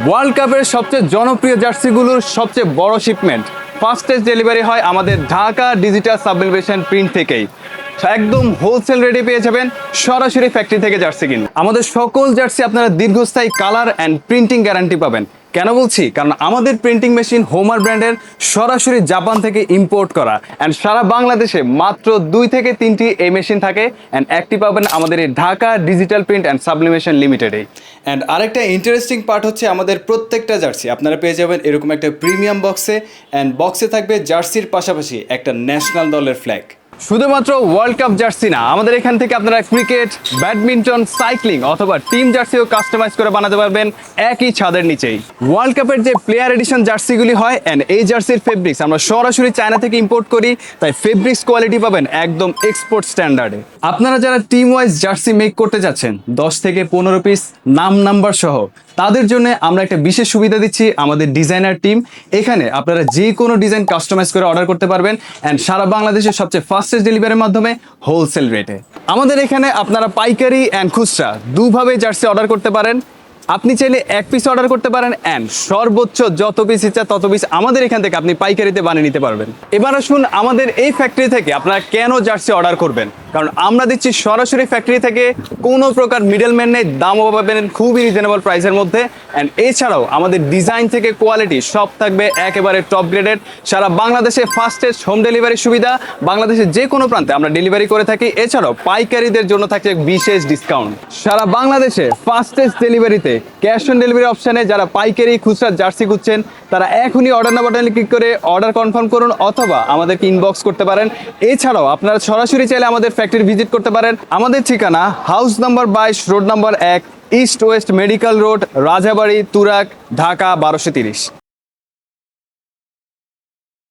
World কাপের সবচেয়ে জনপ্রিয় জার্সিগুলোর সবচেয়ে বড় শিপমেন্ট ফাস্টেস্ট ডেলিভারি হয় আমাদের ঢাকা ডিজিটাল সাবলিমেশন প্রিন্ট থেকেই। একদম হোলসেল রেটে পেয়ে যাবেন সরাসরি ফ্যাক্টরি থেকে জার্সি কিনে। আমাদের সকল জার্সি আপনারা দীর্ঘস্থায়ী কালার অ্যান্ড প্রিন্টিং গ্যারান্টি পাবেন। কেন বলছি? কারণ আমাদের প্রিন্টিং মেশিন হোমার ব্র্যান্ডের সরাসরি জাপান থেকে ইম্পোর্ট করা, অ্যান্ড সারা বাংলাদেশে মাত্র 2 থেকে 3টি এই মেশিন থাকে, অ্যান্ড একটি পাবেন আমাদের এই Dhaka digital print and sublimation লিমিটেডে। অ্যান্ড আরেকটা ইন্টারেস্টিং পার্ট হচ্ছে আমাদের প্রত্যেকটা জার্সি আপনারা পেয়ে যাবেন এরকম একটা প্রিমিয়াম বক্সে, অ্যান্ড বক্সে থাকবে জার্সির পাশাপাশি একটা ন্যাশনাল দলের ফ্ল্যাগ। শুধুমাত্র ওয়ার্ল্ড কাপ জার্সি না, আমাদের এখান থেকে আপনারা ক্রিকেট, ব্যাডমিন্টন, সাইক্লিং অথবা টিম জার্সিও কাস্টমাইজ করে বানাতে পারবেন একই ছাদের নিচেই। ওয়ার্ল্ড কাপের যে প্লেয়ার এডিশন জার্সিগুলি হয়, অ্যান্ড এই জার্সির ফেব্রিক্স আমরা সরাসরি চায়না থেকে ইম্পোর্ট করি, তাই ফেব্রিক্স কোয়ালিটি পাবেন একদম এক্সপোর্ট স্ট্যান্ডার্ডে। আপনারা যারা টিম ওয়াইজ জার্সি মেক করতে যাচ্ছেন 10 থেকে 15 পিস নাম্বার সহ, তাদের জন্য আমরা একটা বিশেষ সুবিধা দিচ্ছি আমাদের ডিজাইনার টিম। এখানে আপনারা যে কোনো ডিজাইন কাস্টমাইজ করে অর্ডার করতে পারবেন, অ্যান্ড সারা বাংলাদেশের সবচেয়ে ফাস্টেস্ট ডেলিভারির মাধ্যমে হোলসেল রেটে। আমাদের এখানে আপনারা পাইকারি অ্যান্ড খুচরা দুভাবে জার্সি অর্ডার করতে পারেন। আপনি চাইলে 1 পিস অর্ডার করতে পারেন, অ্যান্ড সর্বোচ্চ যত পিস ইচ্ছা তত পিস আমাদের এখান থেকে আপনি পাইকারিতে বানিয়ে নিতে পারবেন। এবার আসুন আমাদের এই ফ্যাক্টরি থেকে আপনারা কেন জার্সি অর্ডার করবেন। কারণ আমরা দিচ্ছি সরাসরি ফ্যাক্টরি থেকে, কোনো প্রকার মিডলম্যান নেই, দামও পাবেন খুবই রিজনেবল প্রাইসের মধ্যে। অ্যান্ড এছাড়াও আমাদের ডিজাইন থেকে কোয়ালিটি সব থাকবে একেবারে টপ গ্রেডেড। সারা বাংলাদেশে ফাস্টেস্ট হোম ডেলিভারি সুবিধা, বাংলাদেশের যে কোনো প্রান্তে আমরা ডেলিভারি করে থাকি। এছাড়াও পাইকারিদের জন্য থাকছে বিশেষ ডিসকাউন্ট। সারা বাংলাদেশে ফাস্টেস্ট ডেলিভারিতে ক্যাশ অন ডেলিভারি অপশানে যারা পাইকারি খুচরা জার্সি খুঁজছেন, তারা এখনই অর্ডার না বাটনে ক্লিক করে অর্ডার কনফার্ম করুন, অথবা আমাদেরকে ইনবক্স করতে পারেন। এছাড়াও আপনারা সরাসরি চাইলে আমাদের ফ্যাক্টরি ভিজিট করতে পারেন। আমাদের ঠিকানা house number 22, road number 1, east West medical road, Rajabari, Turag, Dhaka 1230।